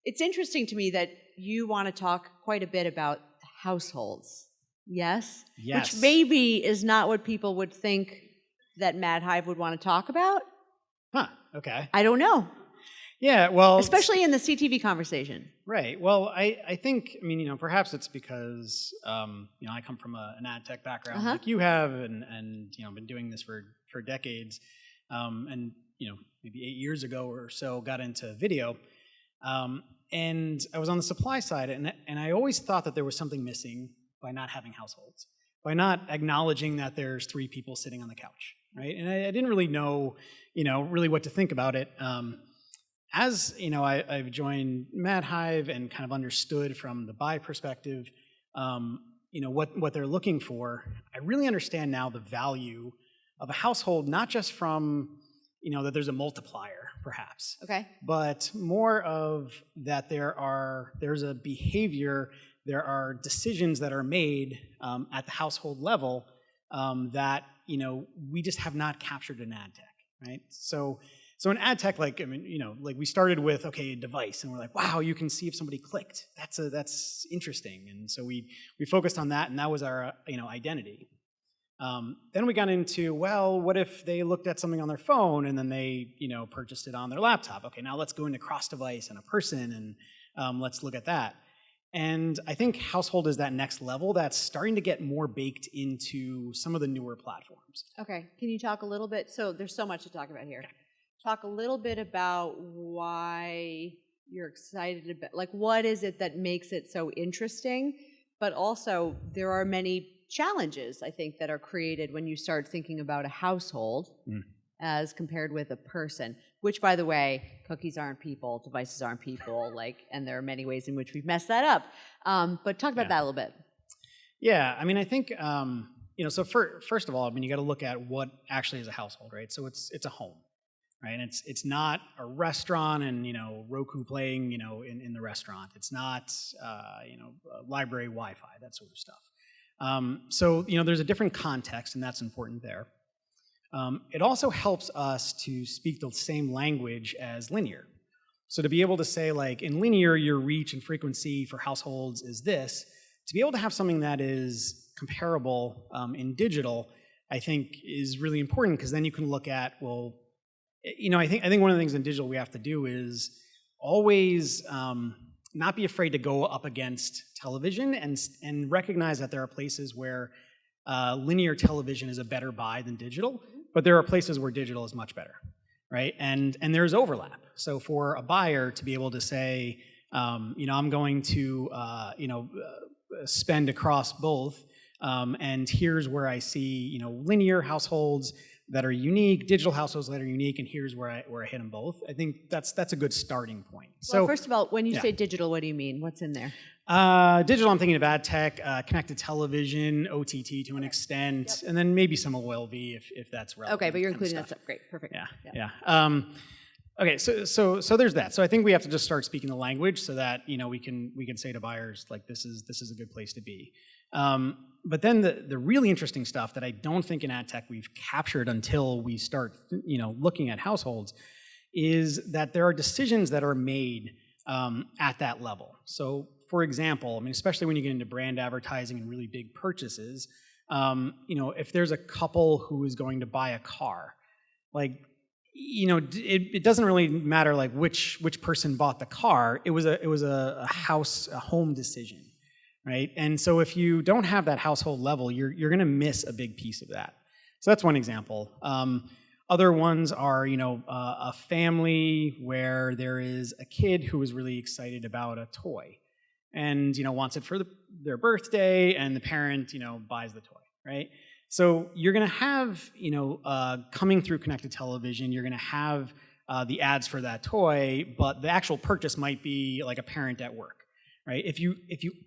It's interesting to me that you want to talk quite a bit about households. Yes? Yes. Which maybe is not what people would think that MadHive would want to talk about. Huh, okay. I don't know. Yeah, well... Especially in the CTV conversation. Right. Well, I think, I mean, perhaps it's because, I come from an ad tech background like you have, and been doing this for decades, and, maybe 8 years ago or so got into video, and I was on the supply side, and I always thought that there was something missing by not having households, by not acknowledging that there's 3 people sitting on the couch, right? And I didn't really know, really what to think about it. As I've joined MadHive and kind of understood from the buy perspective, what they're looking for. I really understand now the value of a household, not just from that there's a multiplier, perhaps. Okay. But more of that there's a behavior, there are decisions that are made at the household level that we just have not captured in ad tech, right? So in ad tech, like we started with a device, and we're like, wow, you can see if somebody clicked. That's interesting, and so we focused on that, and that was our identity. Then we got into, well, what if they looked at something on their phone and then they purchased it on their laptop? Okay, now let's go into cross-device and a person, and let's look at that. And I think household is that next level that's starting to get more baked into some of the newer platforms. Okay, can you talk a little bit? So there's so much to talk about here. Okay. Talk a little bit about why you're excited about, like, what is it that makes it so interesting? But also, there are many challenges, I think, that are created when you start thinking about a household as compared with a person, which, by the way, cookies aren't people, devices aren't people, and there are many ways in which we've messed that up. But talk about that a little bit. Yeah, I mean, I think, so first of all, you got to look at what actually is a household, right? So it's a home. Right, and it's not a restaurant and Roku playing in the restaurant. It's not library Wi-Fi, that sort of stuff. So there's a different context, and that's important there. It also helps us to speak the same language as linear. So to be able to say, like, in linear, your reach and frequency for households is this. To be able to have something that is comparable in digital, I think is really important, because then you can look at, well, I think one of the things in digital we have to do is always not be afraid to go up against television and recognize that there are places where linear television is a better buy than digital, but there are places where digital is much better, right? And there's overlap. So for a buyer to be able to say, I'm going to spend across both, and here's where I see linear households that are unique, digital households that are unique, and here's where I hit them both. I think that's a good starting point. Well, first of all, when you say digital, what do you mean? What's in there? Digital, I'm thinking of ad tech, connected television, OTT to an extent, and then maybe some OLV if that's relevant. Okay, but you're including that stuff. Great, perfect. Yeah. Okay, so there's that. So I think we have to just start speaking the language so that we can say to buyers, like, this is a good place to be. But then the really interesting stuff that I don't think in ad tech we've captured until we start looking at households is that there are decisions that are made at that level. So for example, especially when you get into brand advertising and really big purchases, if there's a couple who is going to buy a car, it doesn't really matter like which person bought the car. It was a home decision. Right? And so if you don't have that household level, you're going to miss a big piece of that. So that's one example. Other ones are, a family where there is a kid who is really excited about a toy and, wants it for their birthday, and the parent, buys the toy, right? So you're going to have, coming through connected television, you're going to have the ads for that toy, but the actual purchase might be like a parent at work. Right? If you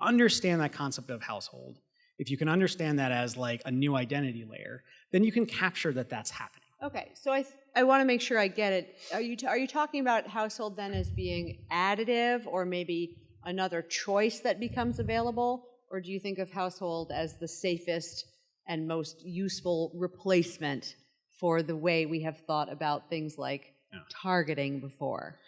understand that concept of household, if you can understand that as like a new identity layer, then you can capture that that's happening. Okay, so I want to make sure I get it. Are you talking about household then as being additive, or maybe another choice that becomes available, or do you think of household as the safest and most useful replacement for the way we have thought about things like targeting before?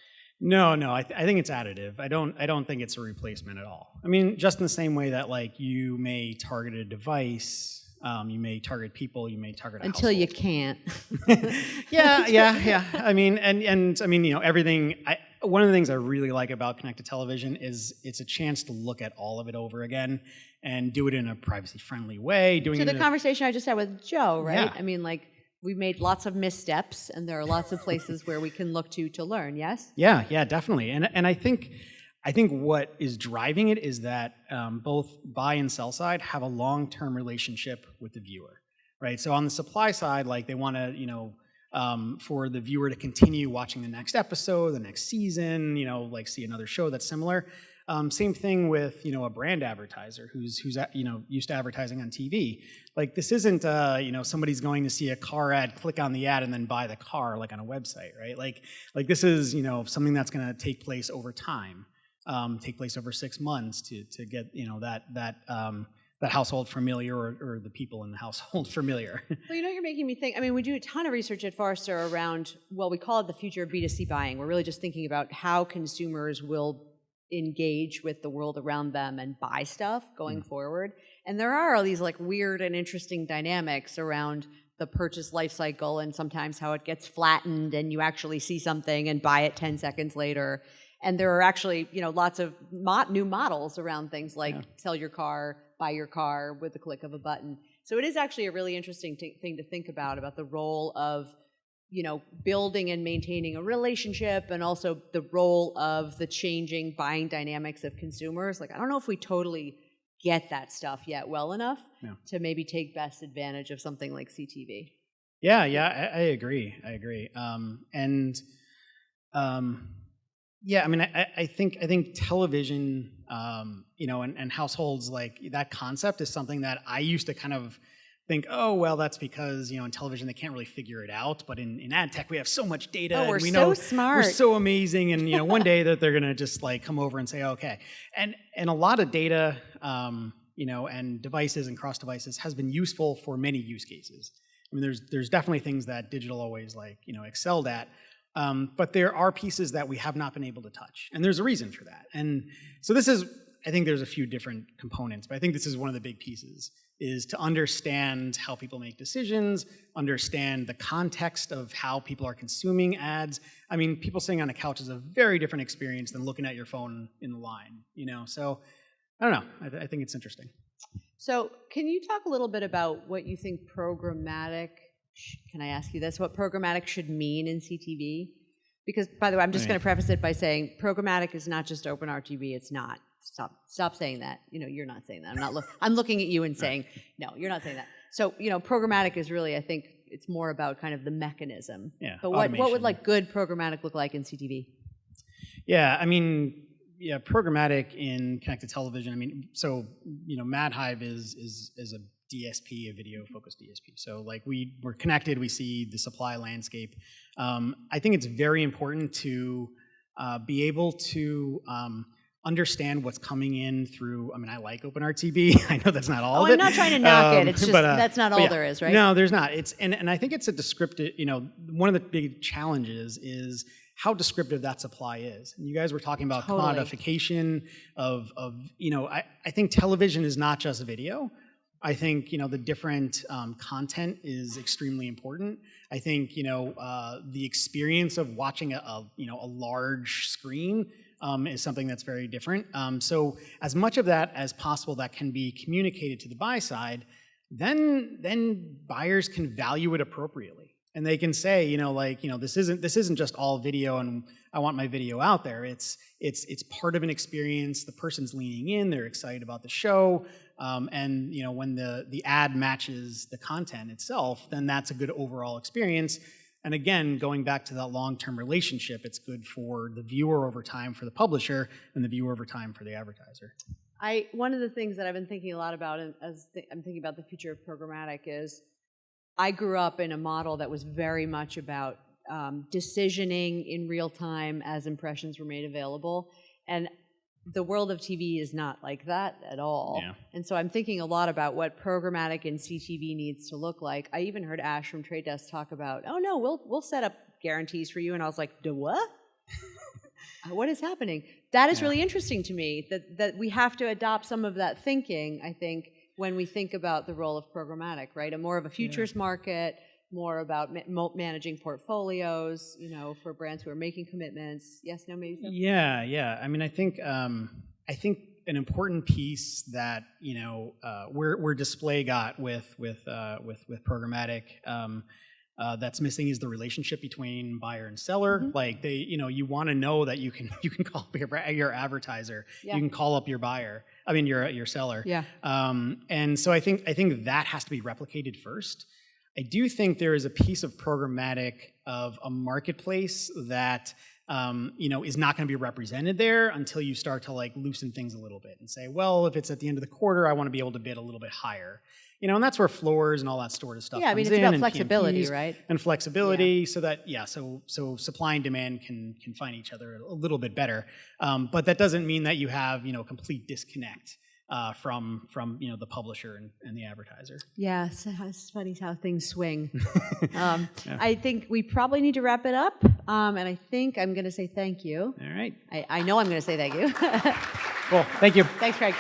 No. I think it's additive. I don't think it's a replacement at all. I mean, just in the same way that like you may target a device, you may target people, you may target a until household. you can't. Yeah. I mean, and I mean, everything. One of the things I really like about connected television is it's a chance to look at all of it over again and do it in a privacy-friendly way. To the conversation I just had with Joe, right? Yeah. I mean, like, we've made lots of missteps, and there are lots of places where we can look to learn, yes? Yeah, definitely. And I think what is driving it is that both buy and sell side have a long-term relationship with the viewer, right? So on the supply side, like they want to, for the viewer to continue watching the next episode, the next season, like see another show that's similar. Same thing with, a brand advertiser who's used to advertising on TV. Like this isn't, somebody's going to see a car ad, click on the ad, and then buy the car like on a website, right? Like this is, something that's going to take place over time, take place over 6 months to get, that household familiar or the people in the household familiar. Well, you're making me think. I mean, we do a ton of research at Forrester around, well, we call it the future of B2C buying. We're really just thinking about how consumers will engage with the world around them and buy stuff going forward. And there are all these like weird and interesting dynamics around the purchase life cycle and sometimes how it gets flattened and you actually see something and buy it 10 seconds later. And there are actually, lots of new models around things like sell your car, buy your car with the click of a button. So it is actually a really interesting thing to think about the role of, building and maintaining a relationship and also the role of the changing buying dynamics of consumers. Like, I don't know if we totally get that stuff yet well enough to maybe take best advantage of something like CTV. Yeah, I agree. Yeah, I mean, I think television, and households, like that concept is something that I used to kind of think, oh, well, that's because, in television they can't really figure it out, but in ad tech we have so much data. Oh, we're and we so know smart. We're so amazing, and one day that they're gonna just like come over and say, okay, and a lot of data, and devices and cross devices has been useful for many use cases. I mean, there's definitely things that digital always excelled at. But there are pieces that we have not been able to touch, and there's a reason for that. And so I think there's a few different components, but I think this is one of the big pieces, is to understand how people make decisions, understand the context of how people are consuming ads. I mean, people sitting on a couch is a very different experience than looking at your phone in the line, So I don't know. I think it's interesting. So can you talk a little bit about what you think programmatic, can I ask you this, what programmatic should mean in CTV? Because, by the way, I'm just going to preface it by saying programmatic is not just open RTV. It's not. Stop saying that. You're not saying that. I'm looking at you and saying, no, you're not saying that. So, programmatic is really, I think, it's more about kind of the mechanism. Yeah. But what would like good programmatic look like in CTV? Yeah, I mean, programmatic in connected television. I mean, so MadHive is a DSP, a video-focused DSP. So like we're connected, we see the supply landscape. I think it's very important to be able to understand what's coming in through, I mean, I like OpenRTB. I know that's not all of it. I'm not trying to knock it. It's just, that's not all there is, right? No, there's not. And I think it's a descriptive, one of the big challenges is how descriptive that supply is. And you guys were talking about commodification of I think television is not just video. I think, the different content is extremely important. I think, the experience of watching a large screen is something that's very different. So as much of that as possible that can be communicated to the buy side, then buyers can value it appropriately. And they can say, this isn't just all video and I want my video out there. It's part of an experience. The person's leaning in, they're excited about the show. And when the ad matches the content itself, then that's a good overall experience. And again, going back to that long-term relationship, it's good for the viewer over time for the publisher and the viewer over time for the advertiser. One of the things that I've been thinking a lot about as I'm thinking about the future of programmatic is I grew up in a model that was very much about decisioning in real time as impressions were made available. And the world of TV is not like that at all. Yeah. And so I'm thinking a lot about what programmatic in CTV needs to look like. I even heard Ash from Trade Desk talk about, oh no, we'll set up guarantees for you. And I was like, do what? What is happening? That is Yeah. really interesting to me, that we have to adopt some of that thinking, I think, when we think about the role of programmatic, right? A more of a futures market, more about managing portfolios, for brands who are making commitments. Yes, no, maybe so? Yeah. I mean, I think an important piece that where display got with programmatic that's missing is the relationship between buyer and seller. Mm-hmm. Like you want to know that you can call up your advertiser, Yeah. you can call up your buyer. I mean your seller. Yeah. And so I think that has to be replicated first. I do think there is a piece of programmatic of a marketplace that is not going to be represented there until you start to loosen things a little bit and say, well, if it's at the end of the quarter, I want to be able to bid a little bit higher. And that's where floors and all that sort of stuff Yeah, I mean, comes it's about in, flexibility, PMPs right? And flexibility, so that so supply and demand can find each other a little bit better. But that doesn't mean that you have complete disconnect from the publisher and the advertiser. Yeah, so it's funny how things swing. I think we probably need to wrap it up, and I think I'm going to say thank you. All right. I know I'm going to say thank you. Cool. Thank you. Thanks, Craig.